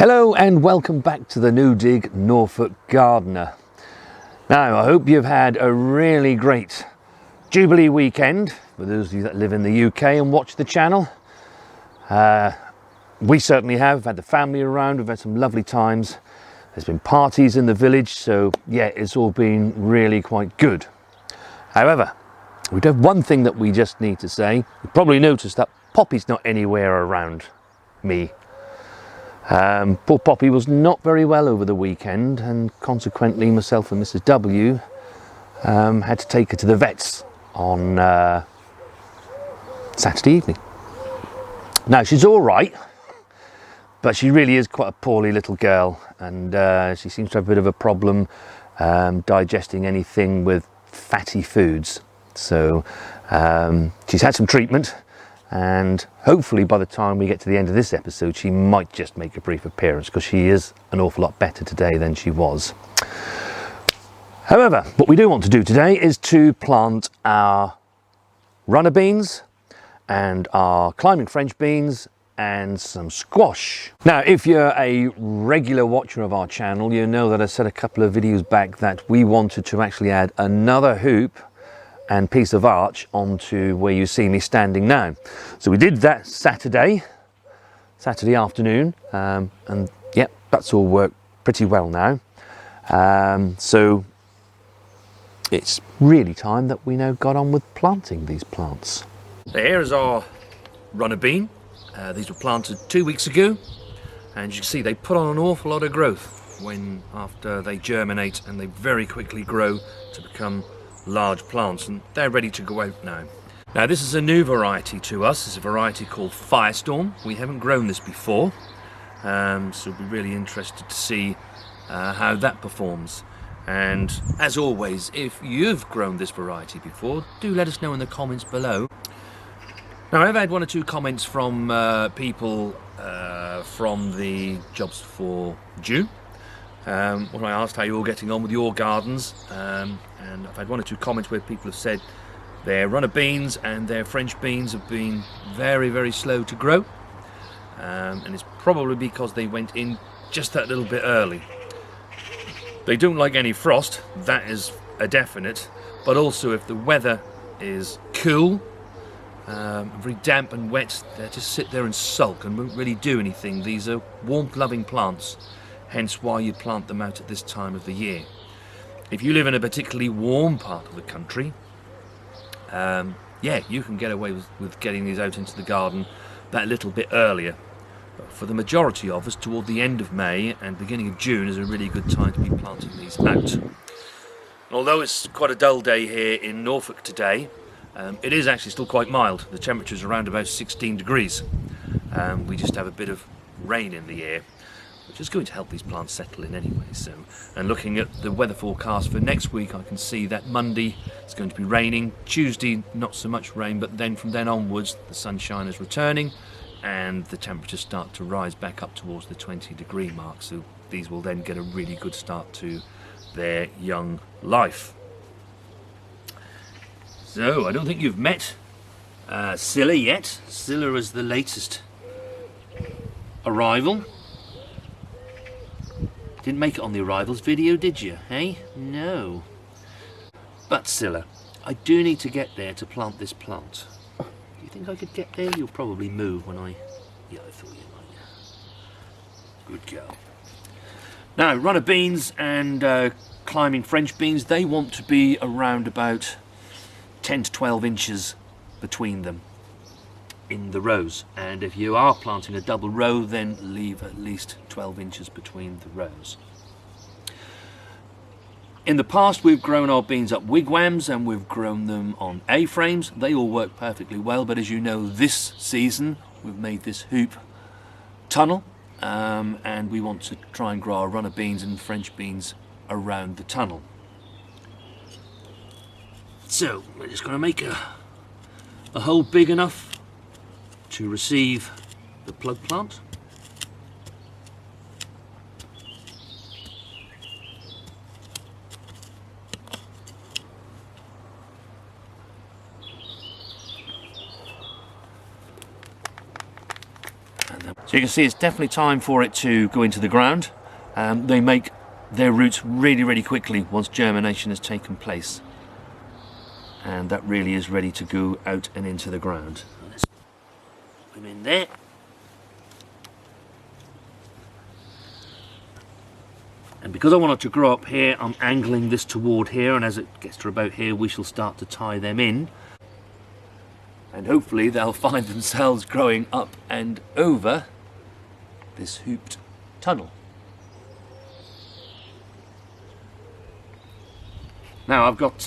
Hello and welcome back to the New Dig Norfolk Gardener. Now I hope you've had a really great Jubilee weekend for those of you that live in the UK and watch the channel. We certainly have had the family around, we've had some lovely times. There's been parties in the village, so yeah, it's all been really quite good. However, we do have one thing that we just need to say. You probably noticed that Poppy's not anywhere around me. Poor Poppy was not very well over the weekend, and consequently myself and Mrs. W had to take her to the vets on Saturday evening. Now she's all right, but she really is quite a poorly little girl, and she seems to have a bit of a problem digesting anything with fatty foods. So she's had some treatment, and hopefully by the time we get to the end of this episode she might just make a brief appearance, because she is an awful lot better today than she was. However, what we do want to do today is to plant our runner beans and our climbing French beans and some squash. Now if you're a regular watcher of our channel, you know that I said a couple of videos back that we wanted to actually add another hoop and piece of arch onto where you see me standing now. So we did that Saturday afternoon, and yep, that's all worked pretty well now. So it's really time that we now got on with planting these plants. So here's our runner bean. These were planted 2 weeks ago, and you can see they put on an awful lot of growth after they germinate, and they very quickly grow to become large plants, and they're ready to go out now. Now this is a new variety to us. It's a variety called Firestorm. We haven't grown this before, so we'll be really interested to see how that performs. And as always, if you've grown this variety before, do let us know in the comments below. Now I've had one or two comments from people from the jobs for June, when I asked how you're all getting on with your gardens, and I've had one or two comments where people have said their runner beans and their French beans have been very, very slow to grow, and it's probably because they went in just that little bit early. They don't like any frost, that is a definite, but also if the weather is cool, very damp and wet, they just sit there and sulk and won't really do anything. These are warmth-loving plants, hence why you plant them out at this time of the year. If you live in a particularly warm part of the country, yeah, you can get away with getting these out into the garden that little bit earlier. But for the majority of us, toward the end of May and beginning of June is a really good time to be planting these out. And although it's quite a dull day here in Norfolk today, it is actually still quite mild. The temperature's around about 16 degrees. We just have a bit of rain in the air, which is going to help these plants settle in anyway. So, and looking at the weather forecast for next week, I can see that Monday it's going to be raining, Tuesday not so much rain, but then from then onwards the sunshine is returning and the temperatures start to rise back up towards the 20-degree mark. So these will then get a really good start to their young life. So I don't think you've met Scylla yet. Scylla is the latest arrival. Didn't make it on the arrivals video, did you? Hey? No. But Scylla, I do need to get there to plant this plant. Do you think I could get there? You'll probably move when I... Yeah, I thought you might. Good girl. Now, runner beans and climbing French beans, they want to be around about 10 to 12 inches between them in the rows, and if you are planting a double row, then leave at least 12 inches between the rows. In the past we've grown our beans up wigwams and we've grown them on A-frames. They all work perfectly well, but as you know, this season we've made this hoop tunnel, and we want to try and grow our runner beans and French beans around the tunnel. So we're just going to make a hole big enough to receive the plug plant. You can see it's definitely time for it to go into the ground. They make their roots really quickly once germination has taken place. And that really is ready to go out and into the ground. Let's put them in there. And because I want it to grow up here, I'm angling this toward here, and as it gets to about here, we shall start to tie them in. And hopefully they'll find themselves growing up and over this hooped tunnel. Now I've got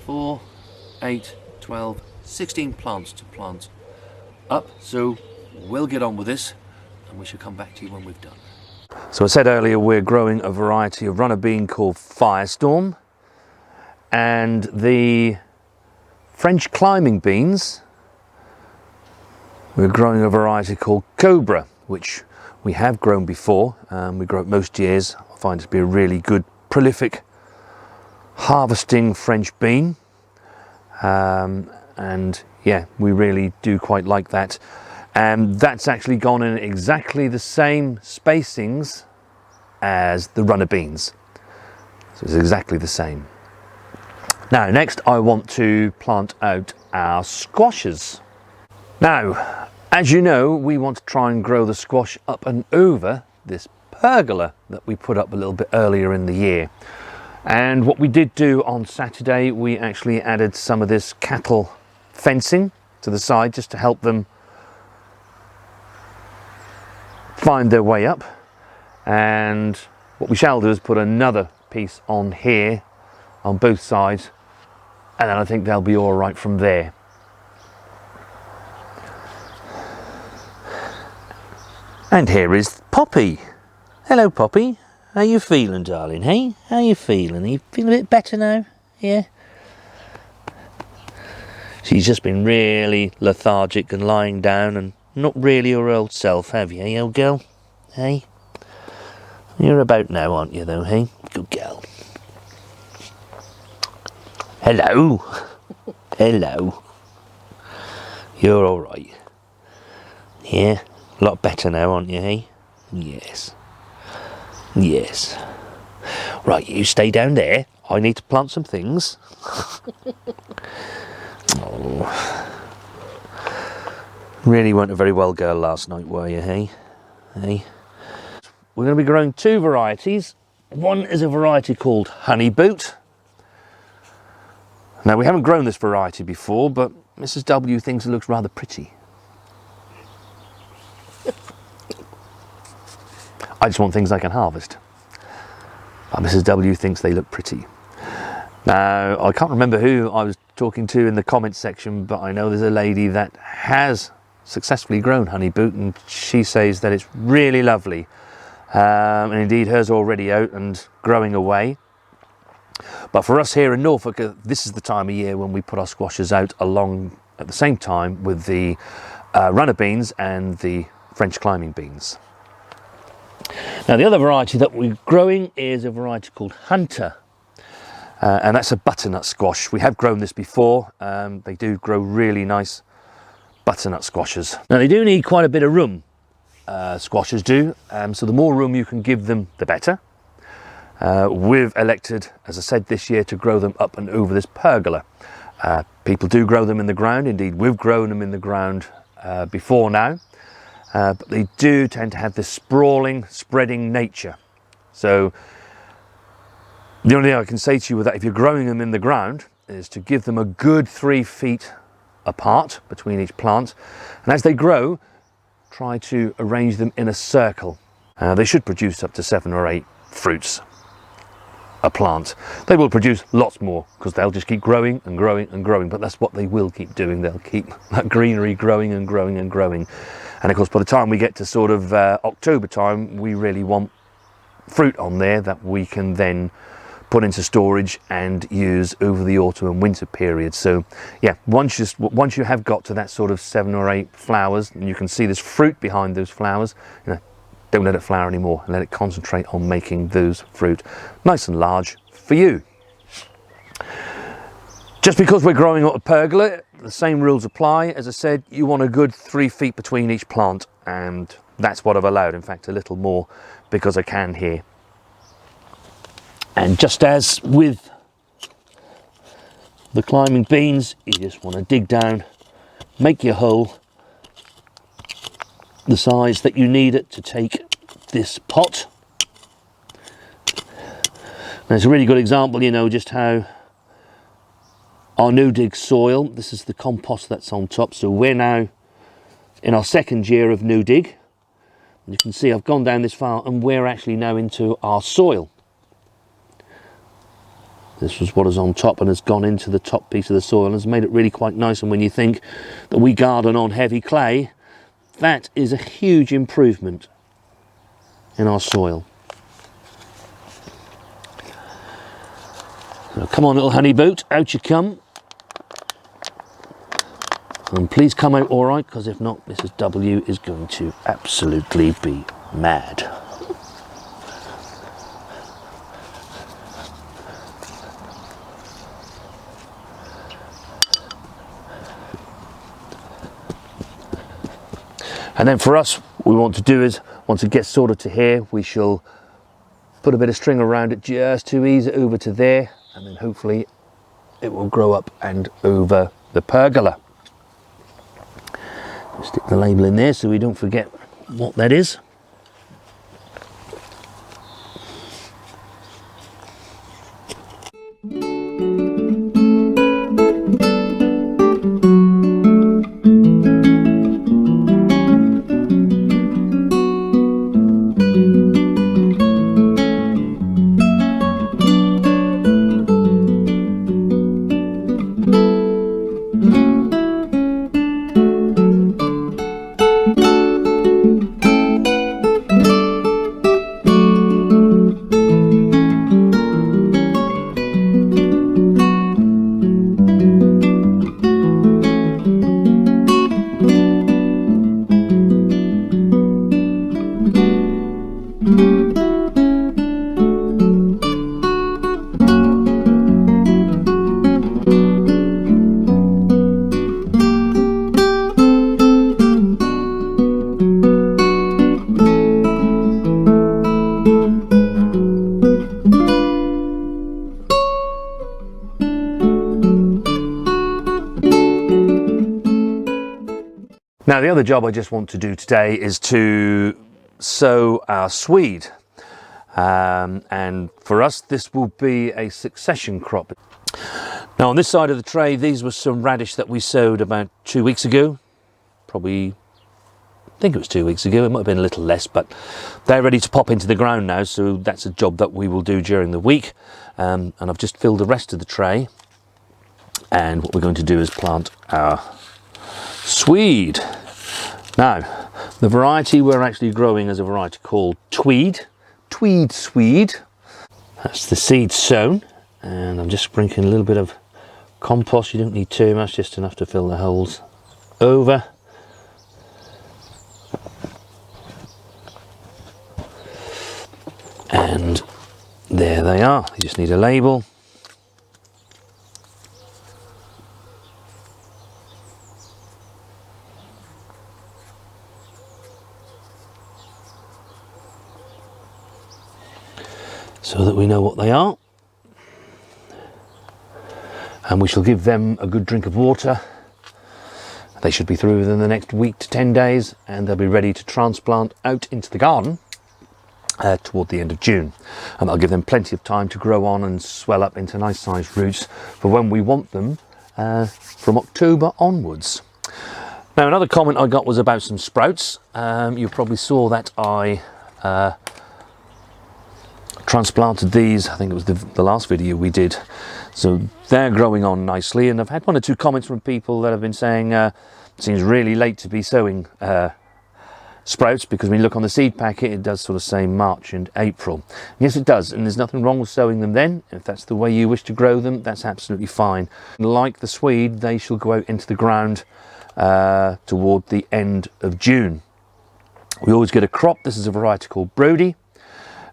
4, 8, 12, 16 plants to plant up, so we'll get on with this and we shall come back to you when we've done. So I said earlier we're growing a variety of runner bean called Firestorm, and the French climbing beans, we're growing a variety called Cobra, which we have grown before. We grow it most years. I find it to be a really good, prolific, harvesting French bean. And yeah, we really do quite like that. And that's actually gone in exactly the same spacings as the runner beans. So it's exactly the same. Now, next I want to plant out our squashes. Now, as you know, we want to try and grow the squash up and over this pergola that we put up a little bit earlier in the year. And what we did do on Saturday, we actually added some of this cattle fencing to the side just to help them find their way up. And what we shall do is put another piece on here on both sides, and then I think they'll be all right from there. And here is Poppy. Hello Poppy, how you feeling darling, hey? How you feeling? Are you feeling a bit better now? Yeah? She's just been really lethargic and lying down and not really her old self, have you, hey old girl? Hey? You're about now, aren't you though, hey? Good girl. Hello. Hello. You're all right. Yeah, a lot better now, aren't you, hey? Yes. Yes. Right, you stay down there. I need to plant some things. Oh. Really weren't a very well girl last night, were you, hey? Hey? We're going to be growing two varieties. One is a variety called Honey Boot. Now, we haven't grown this variety before, but Mrs. W thinks it looks rather pretty. I just want things I can harvest. But Mrs. W thinks they look pretty. Now, I can't remember who I was talking to in the comments section, but I know there's a lady that has successfully grown Honey Boot, and she says that it's really lovely. And indeed, hers are already out and growing away. But for us here in Norfolk, this is the time of year when we put our squashes out along at the same time with the runner beans and the French climbing beans. Now, the other variety that we're growing is a variety called Hunter, and that's a butternut squash. We have grown this before. They do grow really nice butternut squashes. Now, they do need quite a bit of room, squashes do, so the more room you can give them, the better. We've elected, as I said, this year to grow them up and over this pergola. People do grow them in the ground. Indeed, we've grown them in the ground before now. But they do tend to have this sprawling, spreading nature. So the only thing I can say to you with that, if you're growing them in the ground, is to give them a good 3 feet apart between each plant. And as they grow, try to arrange them in a circle. They should produce up to 7 or 8 fruits a plant. They will produce lots more because they'll just keep growing and growing and growing, but that's what they will keep doing. They'll keep that greenery growing and growing and growing. And of course, by the time we get to sort of October time, we really want fruit on there that we can then put into storage and use over the autumn and winter period. So yeah, once you have got to that sort of 7 or 8 flowers, and you can see there's fruit behind those flowers, you know, don't let it flower anymore and let it concentrate on making those fruit nice and large for you. Just because we're growing up a pergola, the same rules apply. As I said, you want a good 3 feet between each plant, and that's what I've allowed. In fact, a little more because I can here. And just as with the climbing beans, you just want to dig down, make your hole the size that you need it to take this pot. Now, it's a really good example, you know, just how our new dig soil, this is the compost that's on top. So we're now in our second year of new dig. And you can see I've gone down this far and we're actually now into our soil. This was what is on top and has gone into the top piece of the soil and has made it really quite nice. And when you think that we garden on heavy clay, that is a huge improvement in our soil. So come on, little honey boat, out you come. And please come out all right, because if not, Mrs. W is going to absolutely be mad. And then for us, what we want to do is, once it gets sorted to here, we shall put a bit of string around it just to ease it over to there, and then hopefully it will grow up and over the pergola. Stick the label in there so we don't forget what that is. Now, the other job I just want to do today is to sow our swede. And for us, this will be a succession crop. Now, on this side of the tray, these were some radish that we sowed about 2 weeks ago. Probably, I think it was 2 weeks ago. It might have been a little less, but they're ready to pop into the ground now. So that's a job that we will do during the week. And I've just filled the rest of the tray. And what we're going to do is plant our swede. Now, the variety we're actually growing is a variety called Tweed, Tweed Swede. That's the seed sown, and I'm just sprinkling a little bit of compost. You don't need too much, just enough to fill the holes over. And there they are. You just need a label. So that we know what they are, and we shall give them a good drink of water. They should be through within the next week to 10 days, and they'll be ready to transplant out into the garden toward the end of June. And I'll give them plenty of time to grow on and swell up into nice sized roots for when we want them from October onwards. Now, another comment I got was about some sprouts. You probably saw that I transplanted these. I think it was the last video we did. So they're growing on nicely, and I've had 1 or 2 comments from people that have been saying it seems really late to be sowing sprouts, because when you look on the seed packet it does sort of say March and April. Yes, it does, and there's nothing wrong with sowing them then. If that's the way you wish to grow them, that's absolutely fine. Like the swede, they shall go out into the ground toward the end of June. We always get a crop. This is a variety called Brody.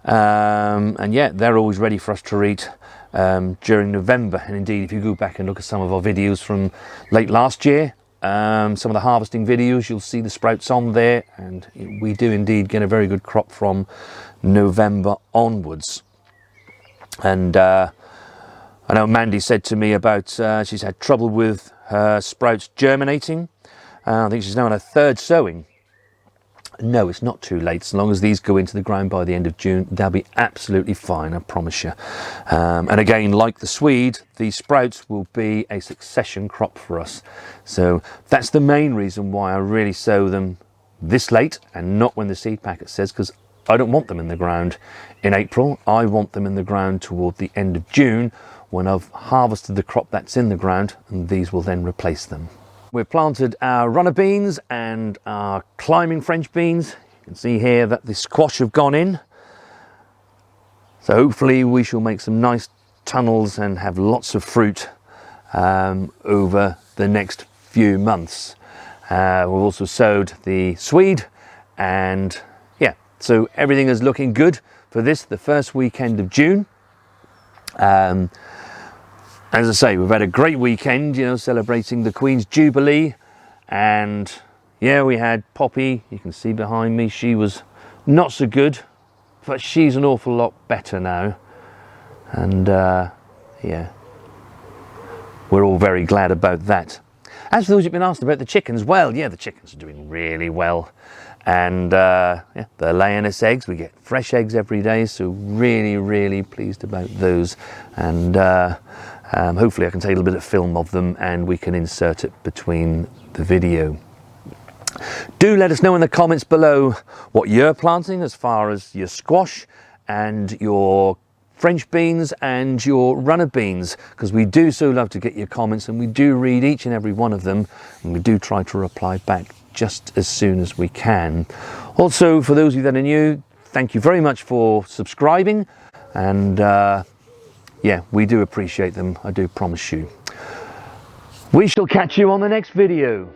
And yeah, they're always ready for us to eat during November. And indeed, if you go back and look at some of our videos from late last year, some of the harvesting videos, you'll see the sprouts on there, and we do indeed get a very good crop from November onwards. And I know Mandy said to me about she's had trouble with her sprouts germinating. I think she's now on her third sowing. No, it's not too late. As long as these go into the ground by the end of June, they'll be absolutely fine, I promise you. And again, like the Swede, these sprouts will be a succession crop for us. So that's the main reason why I really sow them this late and not when the seed packet says, because I don't want them in the ground in April. I want them in the ground toward the end of June when I've harvested the crop that's in the ground, and these will then replace them. We've planted our runner beans and our climbing French beans. You can see here that the squash have gone in. So hopefully we shall make some nice tunnels and have lots of fruit over the next few months. We've also sowed the Swede, and yeah, so everything is looking good for this, the first weekend of June. As I say, we've had a great weekend, you know, celebrating the Queen's Jubilee. And yeah, we had Poppy, you can see behind me, she was not so good, but she's an awful lot better now. And yeah, we're all very glad about that. As for those who've been asked about the chickens, well, yeah, the chickens are doing really well. And yeah, they're laying us eggs. We get fresh eggs every day, so really, really pleased about those. And hopefully I can take a little bit of film of them and we can insert it between the video. Do let us know in the comments below what you're planting as far as your squash and your French beans and your runner beans, because we do so love to get your comments, and we do read each and every one of them, and we do try to reply back just as soon as we can. Also, for those of you that are new, thank you very much for subscribing, and yeah, we do appreciate them, I do promise you. We shall catch you on the next video.